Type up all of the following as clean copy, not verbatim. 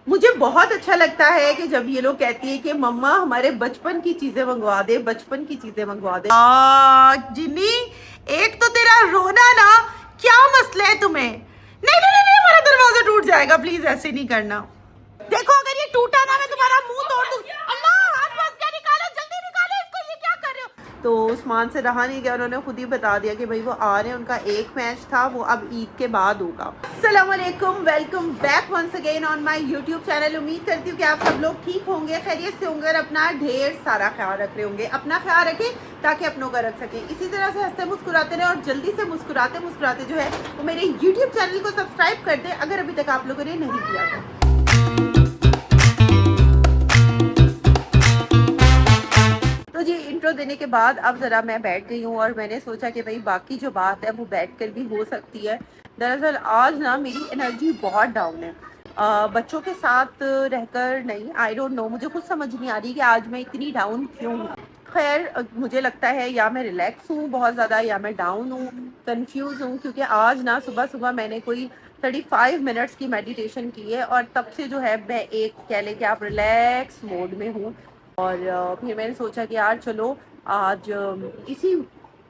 मुझे बहुत अच्छा लगता है कि जब ये लोग कहती है कि मम्मा हमारे बचपन की चीजें मंगवा दे, बचपन की चीजें मंगवा दे। जिन्नी, एक तो तेरा रोना ना, क्या मसला है तुम्हें? नहीं नहीं नहीं, हमारा दरवाजा टूट जाएगा, प्लीज ऐसे नहीं करना। देखो अगर ये टूटा ना मैं तुम्हारा मुंह तोड़ दूं। अल्लाह, हाथ पास क्या निकालो, जल्दी निकालो इसको, ये क्या कर रहे हो? तो उस्मान से रहा नहीं गया, उन्होंने खुद ही बता दिया कि भाई वो आ रहे हैं, उनका एक मैच था वो अब ईद के बाद होगा। अस्सलाम वालेकुम, welcome back once again on my YouTube channel. उम्मीद करती हूँ कि आप सब लोग ठीक होंगे, खैरियत से होंगे और अपना ढेर सारा ख्याल रख रहे होंगे। अपना ख्याल रखें ताकि अपनों का रख सकें। इसी तरह से हंसते मुस्कुराते रहे और जल्दी से मुस्कुराते मुस्कुराते जो है वो मेरे यूट्यूब चैनल को सब्सक्राइब कर दें अगर अभी तक आप लोगों ने नहीं किया था। तो जी इंट्रो देने के बाद अब ज़रा मैं बैठ गई हूँ और मैंने सोचा कि भाई बाकी जो बात है वो बैठ कर भी हो सकती है। दरअसल आज ना मेरी एनर्जी बहुत डाउन है, बच्चों के साथ रहकर नहीं, आई डोंट नो, मुझे खुद समझ नहीं आ रही कि आज मैं इतनी डाउन क्यों हूँ। खैर मुझे लगता है या मैं रिलैक्स हूँ बहुत ज़्यादा या मैं डाउन हूँ, कंफ्यूज हूँ, क्योंकि आज ना सुबह सुबह मैंने कोई 35 मिनट्स की मेडिटेशन की है और तब से जो है मैं एक कह लें कि आप रिलैक्स मोड में हूँ। और फिर मैंने सोचा कि यार चलो आज इसी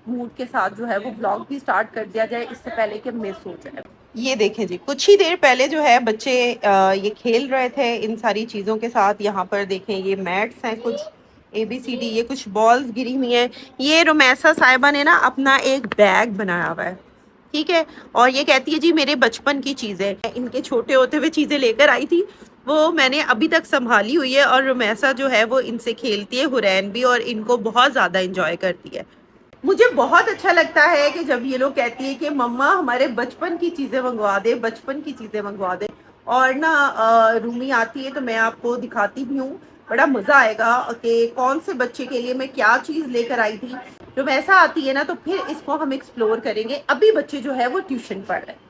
मूड के साथ जो है वो ब्लॉग भी स्टार्ट कर दिया जाए इससे पहले कि मिस हो जाए। ये देखें जी, कुछ ही देर पहले जो है बच्चे ये खेल रहे थे इन सारी चीज़ों के साथ। यहाँ पर देखें ये मैट्स हैं, कुछ ABCD, ये कुछ बॉल्स गिरी हुई हैं। ये रुमैसा साहिबा ने ना अपना एक बैग बनाया हुआ है, ठीक है, और ये कहती है जी मेरे बचपन की चीज़ें, इनके छोटे होते हुए चीज़ें लेकर आई थी, वो मैंने अभी तक संभाली हुई है और रुमैसा जो है वो इनसे खेलती है, हुरैन भी, और इनको बहुत ज़्यादा इंजॉय करती है। मुझे बहुत अच्छा लगता है कि जब ये लोग कहती है कि मम्मा हमारे बचपन की चीज़ें मंगवा दे, बचपन की चीज़ें मंगवा दे। और ना रूमी आती है तो मैं आपको दिखाती भी हूँ, बड़ा मज़ा आएगा कि कौन से बच्चे के लिए मैं क्या चीज़ लेकर आई थी। जब ऐसा आती है ना तो फिर इसको हम एक्सप्लोर करेंगे। अभी बच्चे जो है वो ट्यूशन पढ़ रहे हैं।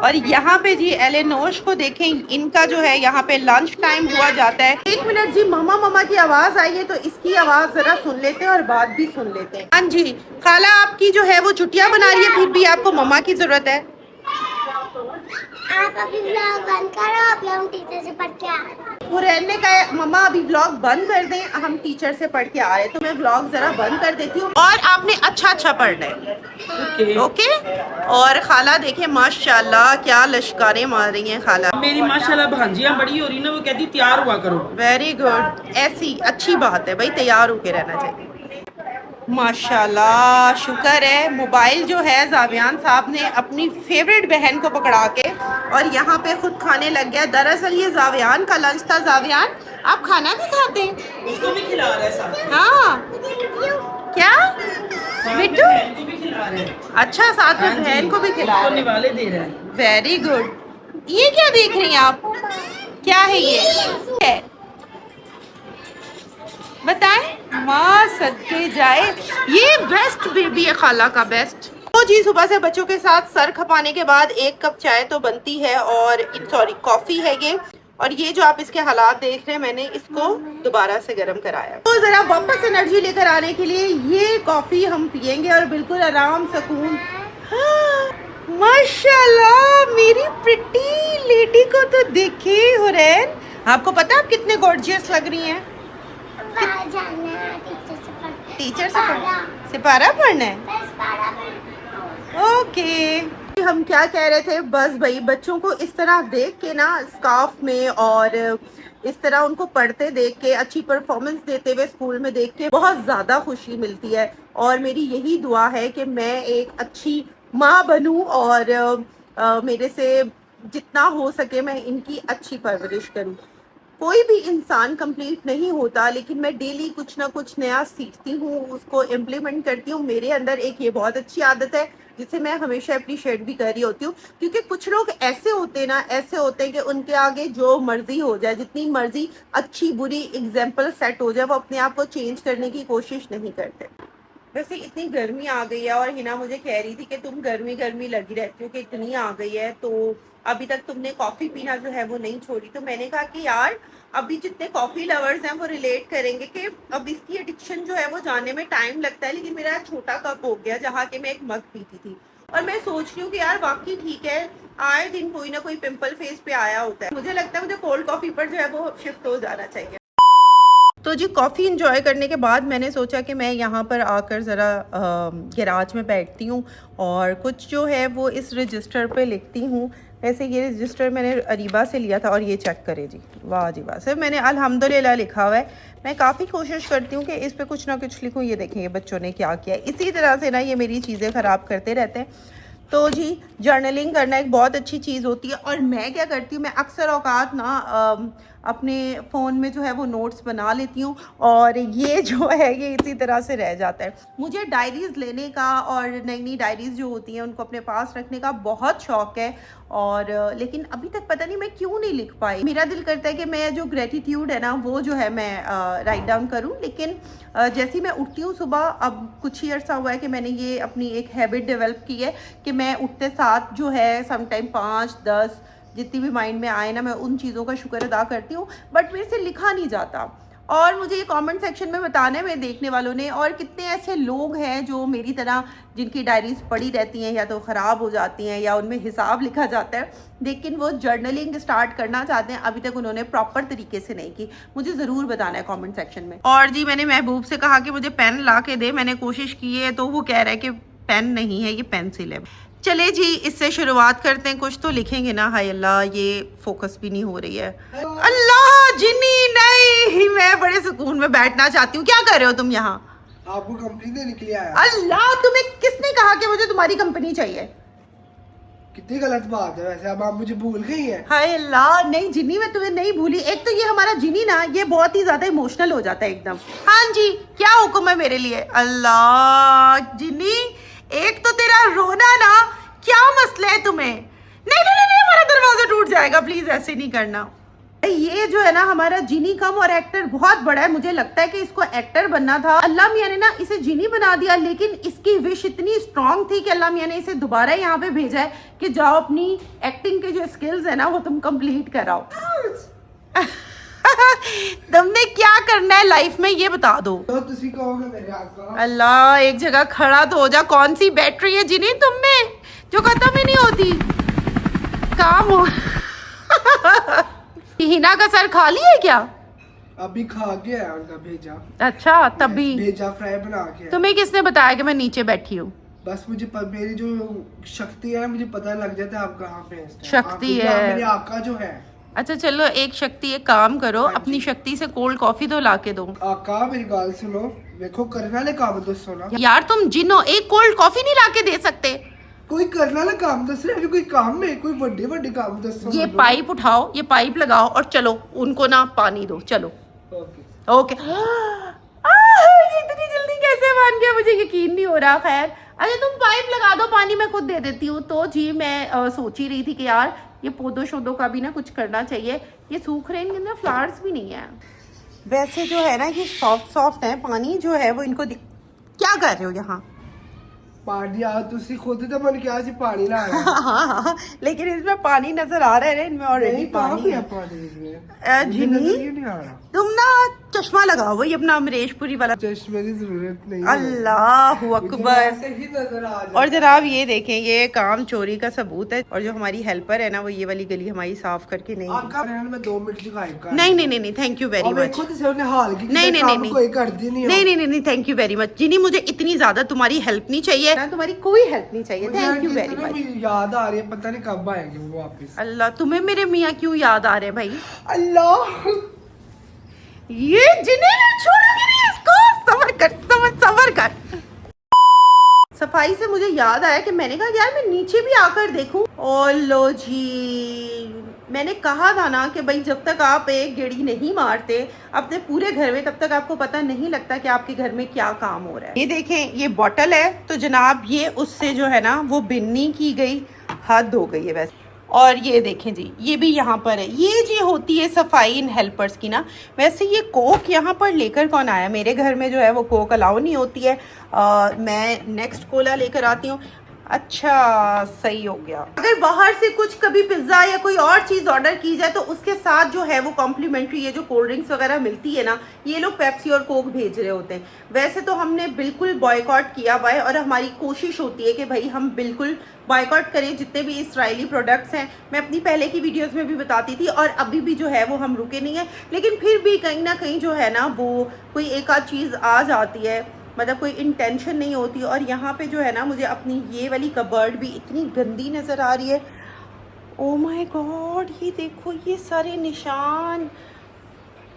और यहाँ पे जी एलेनोश को देखें, इनका जो है यहाँ पे लंच टाइम हुआ जाता है। एक मिनट जी, मम्मा मम्मा की आवाज आई है तो इसकी आवाज जरा सुन लेते हैं और बात भी सुन लेते हैं। हाँ जी, खाला आपकी जो है वो छुट्टियां बना रही है, फिर भी आपको मम्मा की जरूरत है। आप अभी व्लॉग बंद करो, आप लोग टीचर से पढ़ के आ रहे हैं। हुरैन ने कहा मम्मा अभी व्लॉग बंद कर दें, हम टीचर से पढ़ के आ रहे हैं, तो मैं व्लॉग जरा बंद कर देती हूँ और आपने अच्छा अच्छा पढ़ना है। ओके। और खाला देखें माशाल्लाह क्या लश्कारें मार रही हैं खाला। मेरी माशाल्लाह भांजियां बड़ी हो रही ना, वो कहती तैयार हुआ करो। वेरी गुड, ऐसी अच्छी बात है भाई, तैयार होके रहना चाहिए। माशाल्लाह, शुक्र है मोबाइल जो है जावियान साहब ने अपनी फेवरेट बहन को पकड़ा के और यहाँ पे खुद खाने लग गया। दरअसल ये जावियान का लंच था। जावियान आप खाना नहीं खाते? उसको भी खिला रहा है साथ। हाँ, क्या मिट्टू? बहन को भी खिला रहे हैं। अच्छा, साथ में बहन को भी खिला उसको निवाले दे रहे हैं। Very good. ये क्या देख रही हैं आप, क्या है ये है? बताएं, माँ सदके जाए, ये बेस्ट बेबी है खाला का, बेस्ट। तो जी सुबह से बच्चों के साथ सर खपाने के बाद एक कप चाय तो बनती है, और सॉरी कॉफ़ी है ये। और ये जो आप इसके हालात देख रहे हैं, मैंने इसको दोबारा से गर्म कराया। तो ज़रा वापस एनर्जी लेकर आने के लिए ये कॉफ़ी हम पियेंगे और बिल्कुल आराम सुकून। माशाल्लाह, मेरी प्रिटी लेडी को तो देखे हुरैन, आपको पता है आप कितने गॉर्जियस लग रही हैं। बाहर जाना है टीचर से पढ़। टीचर से सिपारा पढ़ना है, बस बारह मिनट। ओके। हम क्या कह रहे थे, बस भाई बच्चों को इस तरह देख के ना, स्काफ में और इस तरह उनको पढ़ते देख के, अच्छी परफॉर्मेंस देते हुए स्कूल में देख के बहुत ज़्यादा खुशी मिलती है। और मेरी यही दुआ है कि मैं एक अच्छी माँ बनूं और मेरे से जितना हो सके मैं इनकी अच्छी परवरिश करूं। कोई भी इंसान कंप्लीट नहीं होता, लेकिन मैं डेली कुछ ना कुछ नया सीखती हूँ, उसको इम्प्लीमेंट करती हूँ। मेरे अंदर एक ये बहुत अच्छी आदत है जिसे मैं हमेशा अप्रिशिएट भी कर रही होती हूँ, क्योंकि कुछ लोग ऐसे होते हैं ना, ऐसे होते हैं कि उनके आगे जो मर्जी हो जाए, जितनी मर्जी अच्छी बुरी एग्जाम्पल सेट हो जाए, वो अपने आप को चेंज करने की कोशिश नहीं करते। वैसे इतनी गर्मी आ गई है और हिना मुझे कह रही थी कि तुम गर्मी गर्मी लगी रहती हो कि इतनी आ गई है, तो अभी तक तुमने कॉफ़ी पीना जो है वो नहीं छोड़ी। तो मैंने कहा कि यार अभी जितने कॉफ़ी लवर्स हैं वो रिलेट करेंगे कि अब इसकी एडिक्शन जो है वो जाने में टाइम लगता है, लेकिन मेरा छोटा कप हो गया जहाँ के मैं एक मग पीती थी, और मैं सोच रही हूँ कि यार वाकई ठीक है, आए दिन कोई ना कोई पिंपल फेस पे आया होता है। मुझे लगता है मुझे कोल्ड कॉफी पर जो है वो शिफ्ट हो जाना चाहिए। तो जी कॉफ़ी इंजॉय करने के बाद मैंने सोचा कि मैं यहाँ पर आकर ज़रा गैराज में बैठती हूँ और कुछ जो है वो इस रजिस्टर पे लिखती हूँ। वैसे ये रजिस्टर मैंने अरीबा से लिया था और ये चेक करें जी, वाह जी वाह, सिर्फ मैंने अल्हम्दुलिल्लाह लिखा हुआ है। मैं काफ़ी कोशिश करती हूँ कि इस पे कुछ ना कुछ लिखूँ। ये देखें ये बच्चों ने क्या किया, इसी तरह से ना ये मेरी चीज़ें ख़राब करते रहते हैं। तो जी जर्नलिंग करना एक बहुत अच्छी चीज़ होती है। और मैं क्या करती हूँ, मैं अक्सर औकात ना अपने फ़ोन में जो है वो नोट्स बना लेती हूँ और ये जो है ये इसी तरह से रह जाता है। मुझे डायरीज़ लेने का और नई नई डायरीज़ जो होती हैं उनको अपने पास रखने का बहुत शौक़ है। और लेकिन अभी तक पता नहीं मैं क्यों नहीं लिख पाई। मेरा दिल करता है कि मैं जो ग्रेटिट्यूड है ना वो जो है मैं राइट डाउन करूँ, लेकिन जैसे ही मैं उठती हूँ सुबह, अब कुछ ही अर्सा हुआ है कि मैंने ये अपनी एक हैबिट डेवलप की है कि मैं उठते साथ जो है समटाइम 5-10 जितनी भी माइंड में आए ना, मैं उन चीज़ों का शुक्र अदा करती हूँ। बट मेरे से लिखा नहीं जाता। और मुझे ये कमेंट सेक्शन में बताना है मेरे देखने वालों ने, और कितने ऐसे लोग हैं जो मेरी तरह जिनकी डायरीज पड़ी रहती हैं या तो ख़राब हो जाती हैं या उनमें हिसाब लिखा जाता है, लेकिन वो जर्नलिंग स्टार्ट करना चाहते हैं, अभी तक उन्होंने प्रॉपर तरीके से नहीं की। मुझे ज़रूर बताना है कमेंट सेक्शन में। और जी मैंने महबूब से कहा कि मुझे पेन ला के दे, मैंने कोशिश की है तो वो कह रहा है कि पेन नहीं है, ये पेंसिल है। चले जी इससे शुरुआत करते हैं, कुछ तो लिखेंगे ना। हाय अल्लाह, ये फोकस भी नहीं हो रही है। अल्लाह जिनी नहीं, मैं बड़े सुकून में बैठना चाहती हूँ। क्या कर रहे हो तुम यहाँ? आपको कंपनी देने के लिए आया। अल्लाह तुम्हें किसने कहा कि मुझे तुम्हारी कंपनी चाहिए? कितनी गलत बात है वैसे, अब आप मुझे भूल गई हैं। हाय अल्लाह, नहीं जिनी मैं तुम्हें नहीं भूली। एक तो ये हमारा जिनी ना ये बहुत ही ज्यादा इमोशनल हो जाता है एकदम। हाँ जी क्या हुक्म है मेरे लिए? अल्लाह जिनी, एक तो तेरा रोना ना, क्या मसला है तुम्हें? नहीं नहीं नहीं, हमारा दरवाजा टूट जाएगा, प्लीज ऐसे नहीं करना। ये जो है ना हमारा जिनी कम और एक्टर बहुत बड़ा है। मुझे लगता है कि इसको एक्टर बनना था। अल्लाह मियां ने ना इसे जिनी बना दिया, लेकिन इसकी विश इतनी स्ट्रांग थी कि अल्लाह मियां ने इसे दोबारा यहाँ पे भेजा है कि जाओ अपनी एक्टिंग के जो स्किल्स है ना वो तुम कंप्लीट कराओ। तुमने क्या करना है लाइफ में ये बता दो। तो तुसी कहोगे मेरे आका। अल्लाह एक जगह खड़ा तो हो जा। कौन सी बैटरी है जिनी तुम में जो खत्म ही नहीं होती? काम हो हिना का सर खाली है क्या? अभी खा के आया उनका भेजा। अच्छा तभी भेजा फ्राई बना के। तुम्हें किसने बताया कि मैं नीचे बैठी हूँ? बस मुझे मेरी जो शक्ति है मुझे पता लग जाता है आप कहाँ पे हैं। शक्ति है मेरे आका जो है। अच्छा चलो एक शक्ति, एक काम करो, अपनी शक्ति से कोल्ड कॉफी तो ला के दो। आका मेरी गाल सुनो, देखो करने वाले काम दसो ना। यार तुम जिनो एक कोल्ड कॉफी नहीं ला के दे सकते? कोई करने वाला काम दस रहे, कोई काम में कोई बड़े बड़े काम दसो। ये पाइप उठाओ, ये पाइप लगाओ और चलो उनको ना पानी दो। चलो ओके ओके। इतनी जल्दी कैसे मान गया, मुझे यकीन नहीं हो रहा। खैर अच्छा तुम पाइप लगा दो, पानी मैं खुद दे देती हूँ। तो जी मैं सोच ही रही थी कि यार ये पौधों शोधों का भी ना कुछ करना चाहिए। ये सूख रहे हैं, इनके अंदर फ्लावर्स भी नहीं है। वैसे जो है ना ये सॉफ्ट सॉफ्ट है, पानी जो है वो इनको क्या कर रहे हो यहाँ? पानी आ तुसी खुद तो मन क्या सी पानी ला रहा है। हाँ, लेकिन इसमें पानी नजर आ रहा है, इनमें ऑलरेडी पानी है। जिनी नहीं आ रहा। तुम ना चश्मा लगाओ, वही अपना अमरीशपुरी वाला। चश्मे की जरूरत नहीं है। अल्लाह अकबर। ऐसे ही नजर आ जाता। और जनाब ये देखें, ये काम चोरी का सबूत है। और जो हमारी हेल्पर है ना वो ये वाली गली हमारी साफ करके नहीं आका में 2 मिनट गायब कर। नहीं नहीं नहीं थैंक यू वेरी अब मच। देखो तो सबने हाल की नहीं नहीं नहीं कोई कर दी नहीं। नहीं नहीं नहीं थैंक यू वेरी मच जिनी, मुझे इतनी ज्यादा तुम्हारी हेल्प नहीं चाहिए ना, तुम्हारी कोई हेल्प नहीं चाहिए। Thank you very much. याद आ रही है, पता नहीं कब आएंगे वो वापस। अल्लाह तुम्हें मेरे मियाँ क्यों याद आ रहे हैं भाई? अल्लाह ये जिन्हें मैं छोड़ूंगी नहीं इसको। सबर कर, सबर कर। सफाई से मुझे याद आया कि मैंने कहा यार मैं नीचे भी आकर देखूं। ओ लो जी, मैंने कहा था ना कि भाई जब तक आप एक गेड़ी नहीं मारते अपने पूरे घर में, तब तक आपको पता नहीं लगता कि आपके घर में क्या काम हो रहा है। ये देखें ये बॉटल है, तो जनाब ये उससे जो है ना वो बिन्नी की गई, हद हो गई है वैसे। और ये देखें जी ये भी यहाँ पर है। ये जी होती है सफाई इन हेल्पर्स की ना। वैसे ये कोक यहाँ पर लेकर कौन आया? मेरे घर में जो है वो कोक अलाउ नहीं होती है। मैं नेक्स्ट कोला लेकर आती हूँ। अच्छा सही हो गया। अगर बाहर से कुछ कभी पिज्जा या कोई और चीज ऑर्डर की जाए तो उसके साथ जो है वो कॉम्प्लीमेंट्री ये जो कोल्ड ड्रिंक्स वगैरह मिलती है ना, ये लोग पेप्सी और कोक भेज रहे होते हैं। वैसे तो हमने बिल्कुल बॉयकॉट किया हुआ है और हमारी कोशिश होती है कि भाई हम बिल्कुल बॉयकॉट करें जितने भी इसराइली प्रोडक्ट्स हैं। मैं अपनी पहले की वीडियोस में भी बताती थी और अभी भी जो है वो हम रुके नहीं है, लेकिन फिर भी कहीं ना कहीं जो है ना वो कोई एक आध चीज़ आ जाती है, मतलब कोई इंटेंशन नहीं होती। और यहाँ पे जो है ना मुझे अपनी ये वाली कबर्ड भी इतनी गंदी नज़र आ रही है। ओ माय गॉड, ये देखो ये सारे निशान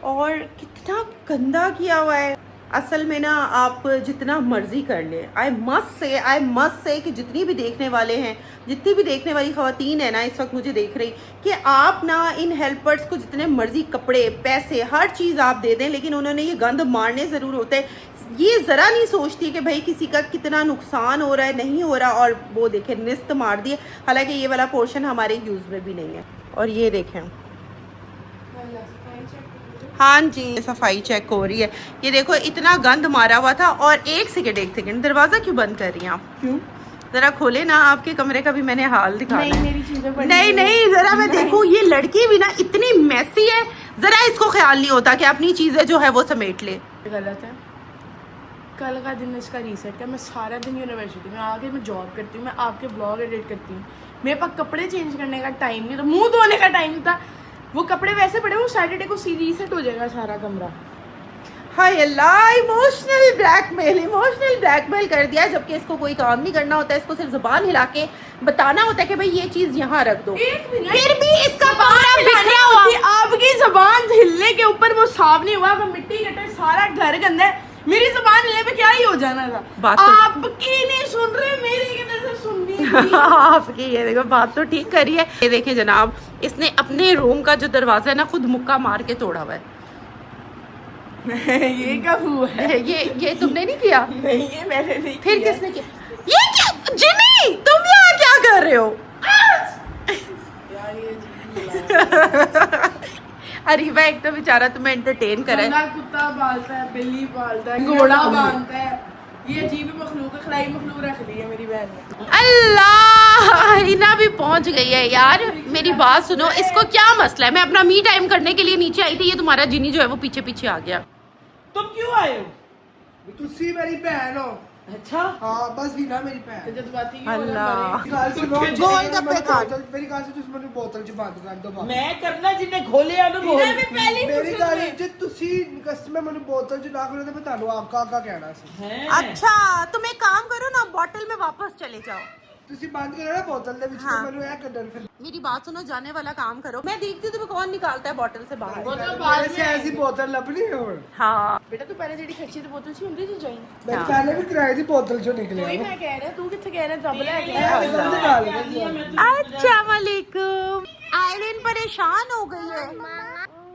और कितना गंदा किया हुआ है। असल में ना आप जितना मर्जी कर ले, आई मस्ट से कि जितनी भी देखने वाले हैं, जितनी भी देखने वाली ख़वातीन है ना इस वक्त मुझे देख रही, कि आप ना इन हेल्पर्स को जितने मर्जी कपड़े पैसे हर चीज़ आप दे दें, लेकिन उन्होंने ये गंद मारने ज़रूर होते हैं। ये ज़रा नहीं सोचती कि भाई किसी का कितना नुकसान हो रहा है नहीं हो रहा, और वो देखें निस्त मार दिए। हालांकि ये वाला पोर्शन हमारे यूज़ में भी नहीं है। और ये देखें, हाँ जी सफाई चेक हो रही है। ये देखो इतना गंद मारा हुआ था। और एक सेकंड दरवाज़ा क्यों बंद कर रही हैं आप? क्यों? जरा खोले ना, आपके कमरे का भी मैंने हाल दिखाना है। मेरी चीजें नहीं जरा मैं देखूं। ये लड़की भी ना इतनी मैसी है, जरा इसको ख्याल नहीं होता कि अपनी चीजें जो है वो समेट ले। गलत है। कल का दिन इसका रीसेट का, मैं सारा दिन यूनिवर्सिटी में आके मैं जॉब करती हूँ, मैं आपके ब्लॉग एडिट करती हूँ, मेरे पास कपड़े चेंज करने का टाइम नहीं था, मुंह धोने का टाइम था। वो कपड़े वैसे पड़े, वो सैटरडे को रीसेट हो जाएगा सारा कमरा। हाय अल्लाह, इमोशनल ब्लैकमेल कर दिया, जबकि इसको कोई काम नहीं करना होता है। इसको सिर्फ जुबान हिला के बताना होता है कि भाई ये चीज यहाँ रख दो। एक मिनट, फिर भी इसका कमरा बिखरा हुआ। आपकी जबान हिलने के ऊपर वो साफ नहीं हुआ, मिट्टी कटे, सारा घर गंदा है। मेरी जबान हिलने पे क्या ही हो जाना था। बात तो आपकी नहीं सुन रहे, मेरी किधर से सुननी थी। आपकी ये देखो बात तो ठीक करी है। ये देखे जनाब, इसने अपने रूम का जो दरवाजा है ना खुद मुक्का मार के तोड़ा हुआ है। ये कब हुआ है? ये तुमने नहीं किया? नहीं, ये मैंने नहीं फिर किया। किसने किया? ये क्या जिमी, तुम यहाँ क्या कर रहे हो? यार ये जी अरीबा एक तो बेचारा तुम्हें एंटरटेन करे। बंदा कुत्ता पालता है, बिल्ली पालता है, घोड़ा बांधता है, ये अजीब मखलूक, खलाई मखलूक रख ली है मेरी बहन ने। अल्लाह, हिना भी पहुंच गई है यार। मेरी बात सुनो, इसको क्या मसला है? मैं अपना मी टाइम करने के लिए नीचे आई थी, ये तुम्हारा जिनी जो है वो पीछे पीछे आ गया। तुम क्यों आए हो? तुसी मेरी भैन हो। अच्छा, हाँ बस ही ना मेरी भैन। जज्बाती अल्लाह। गाल सुनो, गोलगप्पे खा। मेरी गाल से तुम मैंने बोतल च बंद कर दो। मैं करना जिन्हें खोले आ बोल। मेरी गाल जे तुसी कस्टमर मैंने बोतल च ना खोले तो मैं तानू आपका आका कहना सी। हैं? अच्छा तुम एक काम करो ना, बोतल में वापस चले जाओ। तुसी बंद करो ना बोतल दे विच हाँ। तो मैंने ए कड्डन फिर। मेरी बात सुनो, जाने वाला काम करो। मैं देखती हूँ तुम्हें कौन निकालता है बोतल से बाहर। वो तो मेरे बाद से ऐसी में। बोतल लभनी और हाँ बेटा तू पहले जेडी खर्ची तो बोतल सी हुंदी जी जाई। मैं पहले भी किराए दी बोतल चो निकले कोई हो। मैं कह रहा तू किथे कह रहा, तब ले के ए एकदम से गाल कर। अस्सलाम वालेकुम। आयरन परेशान हो गई है।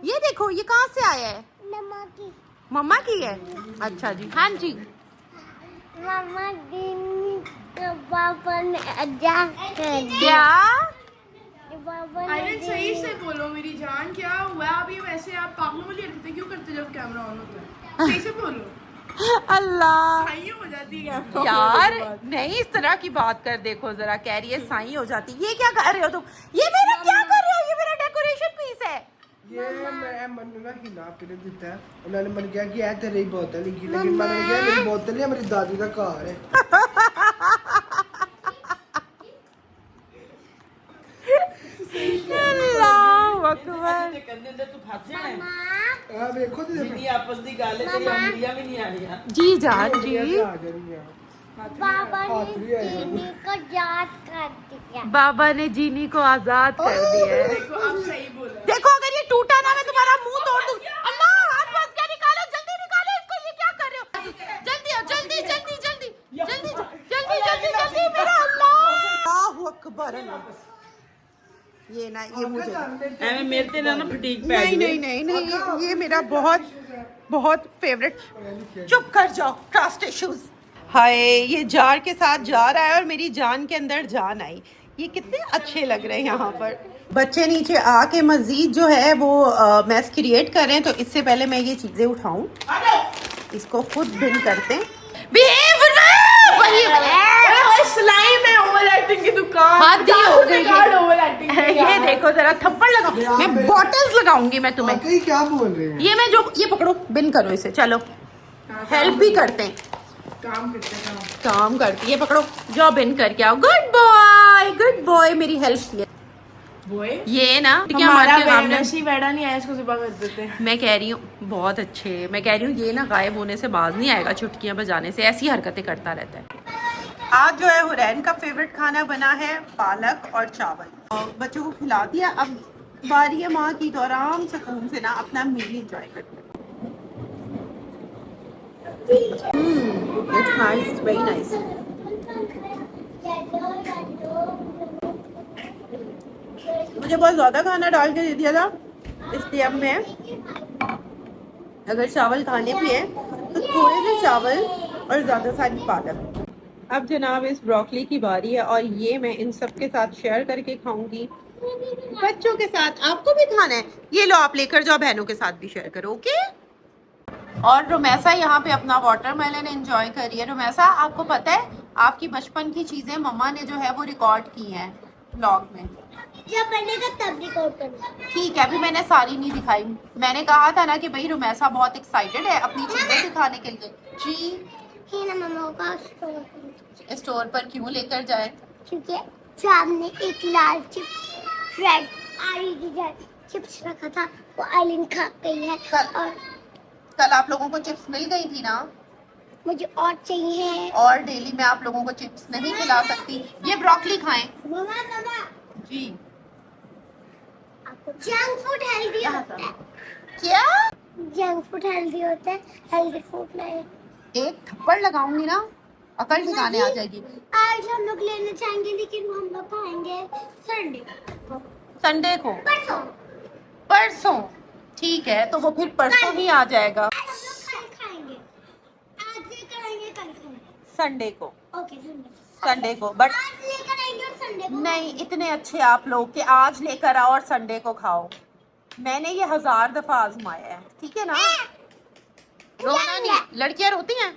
ये देखो ये कहाँ से आया है? नमकी मम्मा की है। अच्छा जी, हाँ जी। मामा दिन पापा ने अजा कर दिया। क्या? पापा ने आयरन सही से बोलो मेरी जान, क्या हुआ? आप ये वैसे आप पागलों वाली हरकतें क्यों करते जब कैमरा ऑन होता है? सही से बोलो। अल्लाह सही हो जाती है कैमरा यार, नहीं इस तरह की बात कर। देखो जरा, कह रही है साई हो जाती। ये क्या कर रहे हो तुम? ये मेरा क्या कर रहे हो? ये मेरा डेकोरेशन पीस है। ये मैं मनु ना हिना पीने दिता है। उन्होंने मन किया कि ए तेरी बोतल ही, लेकिन मैंने कहा मेरी बोतल नहीं, मेरी दादी का घर है। अल्लाह अकबर। कंधे ते तू फस जाना है। हां देखो तो जिन्नी आपस दी गल है, तेरी उंगलियां भी नहीं आ रही। जी जान जी। आ जानी है। पापा ने चीनी को याद कर दिया। बाबा ने जीनी को आजाद कर दिया है। देखो आप सही बोला। देखो अगर ये टूटा ना मैं तुम्हारा मुंह तोड़ दूं। अल्लाह, हाथ बस क्या निकालो, जल्दी निकालो इसको। ये क्या कर रहे हो? जल्दी आओ, जल्दी जल्दी जल्दी जल्दी जल्दी जल्दी जल्दी। मेरा अल्लाह अकबर। ये ना, ये मुझे ਐਵੇਂ ਮੇਰੇ ਤੇ ਨਾ ਫਟੀਕ ਪੈ नहीं ਜਾਵੇ। नहीं नहीं नहीं, ये मेरा बहुत बहुत फेवरेट। चुप कर जाओ, ट्रस्ट इश्यूज। हाय, ये जार के साथ जा रहा है और मेरी जान के अंदर जान आई। ये कितने अच्छे लग रहे हैं यहाँ पर। बच्चे नीचे आके मजीद जो है वो मैस क्रिएट कर रहे हैं, तो इससे पहले मैं ये चीजें उठाऊं, इसको खुद बिन करते हैं। बिहेव ना, स्लाइम है, हद ही हो गई ओवर ये देखो जरा थप्पड़ लगा, मैं बॉटल्स लगाऊंगी मैं तुम्हें। वाकई क्या बोल रहे हैं? ये मैं जो ये पकड़ो, बिन करो इसे, चलो हेल्प भी करते हैं, काम करते हैं काम करती है, पकड़ो जाओ बिन करके आओ। गुड बॉय मेरी हेल्प किया। बॉय ये ना क्या हमारा मार के सामने वैसी बैठा नहीं आया, इसको सुबह कर देते हैं। मैं कह रही हूँ बहुत अच्छे, मैं कह रही हूँ ये ना गायब होने से बाज नहीं आएगा, चुटकियां बजाने से, ऐसी हरकतें करता रहता है। आज जो है हुरैन का फेवरेट खाना बना है पालक और चावल, और बच्चों को खिला दिया। अब बारी है माँ की, तो आराम सुकून से ना अपना मील एंजॉय करते हैं। It's nice, very nice. मुझे बहुत ज़्यादा खाना डाल के दे दिया था, इसलिए अब मैं अगर चावल खाने भी हैं तो थोड़े से चावल और ज़्यादा सारी पालक। अब जनाब इस ब्रोकली की बारी है, और ये मैं इन सब के साथ शेयर करके खाऊंगी, बच्चों के साथ। आपको भी खाना है, ये लो आप लेकर जाओ, बहनों के साथ भी शेयर करो, ओके। और रुमैसा यहाँ पे अपना वाटरमेलन एंजॉय कर रही है। रुमैसा, आपको पता है आपकी बचपन की चीज़ें मम्मा ने जो है वो रिकॉर्ड की हैं ब्लॉग में। जब बनेगा तब रिकॉर्ड करना। ठीक है, अभी मैंने सारी नहीं दिखाई, मैंने कहा था ना कि भाई रुमैसा बहुत एक्साइटेड है अपनी चीजें दिखाने के लिए। जी ही ना मम्मा का स्टोर, स्टोर पर क्यों लेकर जाए? क्योंकि सामने एक लाल चिप्स रेड आईडी चिप्स रखा था, वो आइलिन खा गई है। और कल आप लोगों को चिप्स मिल गई थी ना, मुझे और चाहिए। और डेली मैं आप लोगों को चिप्स नहीं खिला सकती। ये ब्रोकली खाएं। मम्मा जी आपको जंक फूड हेल्दी होता है। क्या? जंक फूड हेल्दी होता है, हेल्दी फूड नहीं। एक थप्पड़ लगाऊंगी ना, अकल ठिकाने आ जाएगी। आज हम लोग लेने जाएंगे, लेकिन हम लोग खाएंगे संडे को, परसों। परसों ठीक है, तो वो फिर परसों ही आ जाएगा, हम लोग कल खाएंगे, आज लेकर आएंगे, कल खाएंगे। संडे को। ओके संडे को, बट आज लेकर आएंगे और संडे को नहीं, इतने अच्छे आप लोग कि आज लेकर आओ और संडे को खाओ। मैंने ये 1000 दफा आजमाया है, ठीक है ना। रोना नहीं, लड़कियां रोती हैं?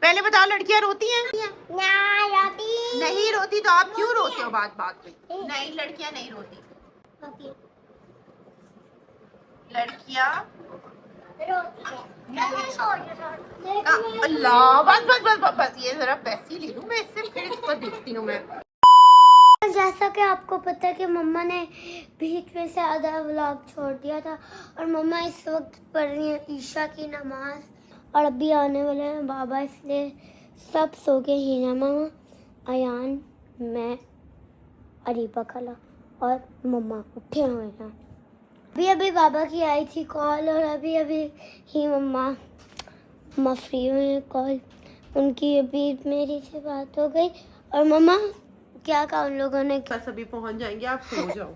पहले बताओ, लड़कियां रोती हैं? ना रोती नहीं रोती तो आप क्यों रोते हो बात बात पे? नहीं, लड़कियां नहीं रोती, रोती लड़कियां लेकिन अल्लाह, बस बस बस बस बस, ये जरा पैसे ले लूं मैं इससे, फिर इसको देखती हूँ मैं। जैसा कि आपको पता है कि मम्मा ने बीच में से आधा व्लॉग छोड़ दिया था, और मम्मा इस वक्त पढ़ रही है ईशा की नमाज, और अभी आने वाले हैं बाबा, इसलिए सब सो गए। हीना मामा, अयान, मैं, अरीबा खाला और मम्मा उठे हुए हैं। अभी अभी बाबा की आई थी कॉल, और अभी अभी ही मम्मा फ्री हुई हैं कॉल उनकी, अभी मेरी से बात हो गई। और मम्मा क्या कहा उन लोगों ने? बस अभी पहुंच जाएंगे, आप सो जाओ।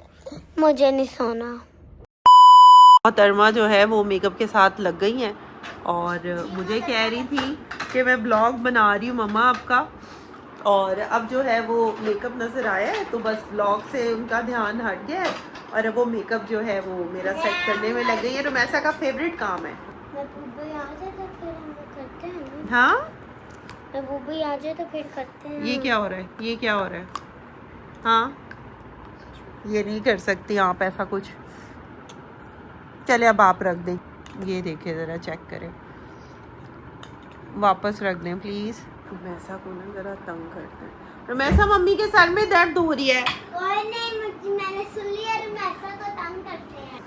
मुझे नहीं सोना। मोहतरमा जो है वो मेकअप के साथ लग गई हैं, और मुझे कह रही थी कि मैं ब्लॉग बना रही हूँ मम्मा आपका, और अब जो है वो मेकअप नज़र आया है, तो बस ब्लॉग से उनका ध्यान हट गया है, और अब वो मेकअप जो है वो मेरा सेट करने में लग गई है। रुमैसा का फेवरेट काम है। बुबई आ जाए तो फिर हम लोग करते हैं ना। हाँ, बुबई आ जाए तो फिर करते हैं। ये क्या हो रहा है, ये क्या हो रहा है? हाँ, ये नहीं कर सकती आप ऐसा कुछ। चले अब आप रख दें, ये देखे ज़रा चेक करें, वापस रख दें प्लीज़। रुमैसा को ना ज़रा तंग करते हैं। रुमैसा, मम्मी के सर में दर्द हो रही है। कोई नहीं, मैंने सुन लिया, रुमैसा को तंग करते हैं।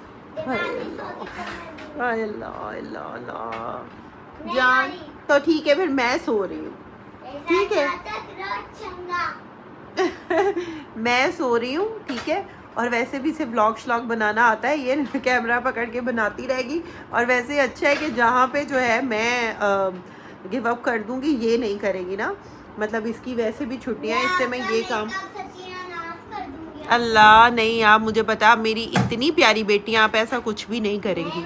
हाय अल्लाह अल्लाह अल्लाह जान, तो ठीक है फिर मैं सो रही हूँ, ठीक है। मैं सो रही हूँ, ठीक है। और वैसे भी इसे ब्लॉग श्लॉग बनाना आता है, ये कैमरा पकड़ के बनाती रहेगी। और वैसे अच्छा है कि जहाँ पे जो है मैं गिव अप कर दूँगी, ये नहीं करेगी ना, मतलब इसकी वैसे भी छुट्टियाँ हैं, इससे मैं ये काम। अल्लाह नहीं, आप मुझे पता, मेरी इतनी प्यारी बेटियाँ, आप ऐसा कुछ भी नहीं करेंगी।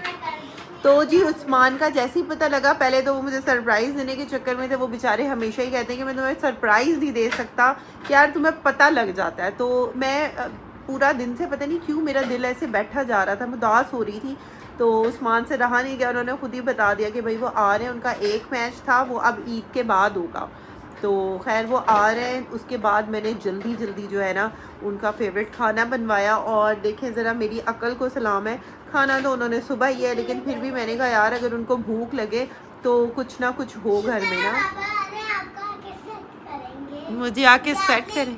तो जी उस्मान का जैसे ही पता लगा, पहले तो वो मुझे सरप्राइज़ देने के चक्कर में थे, वो बेचारे हमेशा ही कहते हैं कि मैं तुम्हें सरप्राइज़ नहीं दे सकता, कि यार तुम्हें पता लग जाता है। तो मैं पूरा दिन से पता नहीं क्यों मेरा दिल ऐसे बैठा जा रहा था, मैं उदास हो रही थी, तो उस्मान से रहा नहीं गया, उन्होंने खुद ही बता दिया कि भाई वो आ रहे हैं, उनका एक मैच था, वो अब ईद के बाद होगा। तो खैर वो आ रहे हैं, उसके बाद मैंने जल्दी जल्दी जो है ना उनका फेवरेट खाना बनवाया। और देखें ज़रा, मेरी अकल को सलाम है, खाना तो उन्होंने सुबह ही है, लेकिन फिर भी मैंने कहा यार अगर उनको भूख लगे तो कुछ ना कुछ हो घर में ना। मुझे आके सेट करें,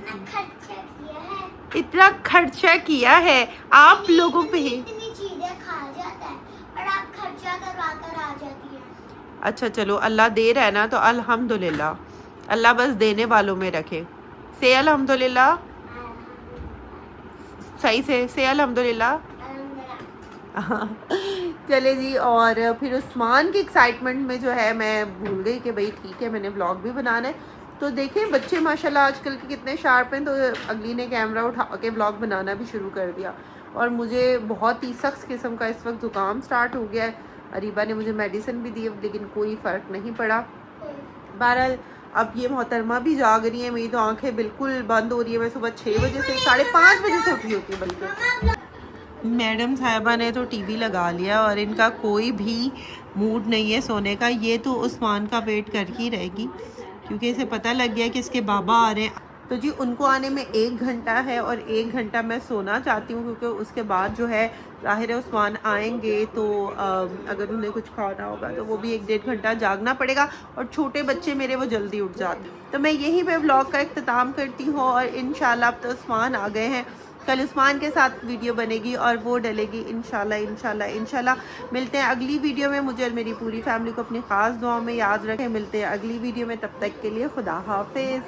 इतना खर्चा किया है आप लोगों पे ही। इतनी चीजें खा जाता है और आप खर्चा करवा कर आ जाती है। अच्छा चलो, अल्लाह दे रहा है ना तो अल्हम्दुलिल्लाह, अल्लाह बस देने वालों में रखे। से अल्हम्दुलिल्लाह, सही से अल्हम्दुलिल्लाह। चले जी, और फिर उस्मान की एक्साइटमेंट में जो है मैं भूल गई कि भाई ठीक है मैंने व्लॉग भी बनाना है। तो देखें बच्चे माशाल्लाह आजकल के कितने शार्प हैं, तो अगली ने कैमरा उठा के व्लॉग बनाना भी शुरू कर दिया। और मुझे बहुत ही सख्त किस्म का इस वक्त ज़ुकाम स्टार्ट हो गया है। अरीबा ने मुझे मेडिसिन भी दी लेकिन कोई फ़र्क नहीं पड़ा। बहरहाल अब ये मोहतरमा भी जाग रही है, मेरी तो आंखें बिल्कुल बंद हो रही है। मैं सुबह 6 बजे से 5:30 बजे से उठी होती है। बल्कि मैडम साहिबा ने तो टीवी लगा लिया और इनका कोई भी मूड नहीं है सोने का। ये तो उस्मान का वेट कर ही रहेगी क्योंकि इसे पता लग गया कि इसके बाबा आ रहे हैं। तो जी उनको आने में 1 घंटा है और 1 घंटा मैं सोना चाहती हूँ क्योंकि उसके बाद जो है ज़ाहिर है उस्मान आएंगे तो अगर उन्हें कुछ खाना होगा तो वो भी 1-1.5 घंटा जागना पड़ेगा। और छोटे बच्चे मेरे वो जल्दी उठ जाते। तो मैं यहीं पे व्लॉग का इख्तिताम करती हूँ और इंशाल्लाह अब तो उस्मान आ गए हैं। कल उस्मान के साथ वीडियो बनेगी और वो डलेगी इंशाल्लाह। मिलते हैं अगली वीडियो में। मुझे और मेरी पूरी फैमिली को अपनी ख़ास दुआओं में याद रखें। मिलते हैं अगली वीडियो में, तब तक के लिए खुदा हाफिज़।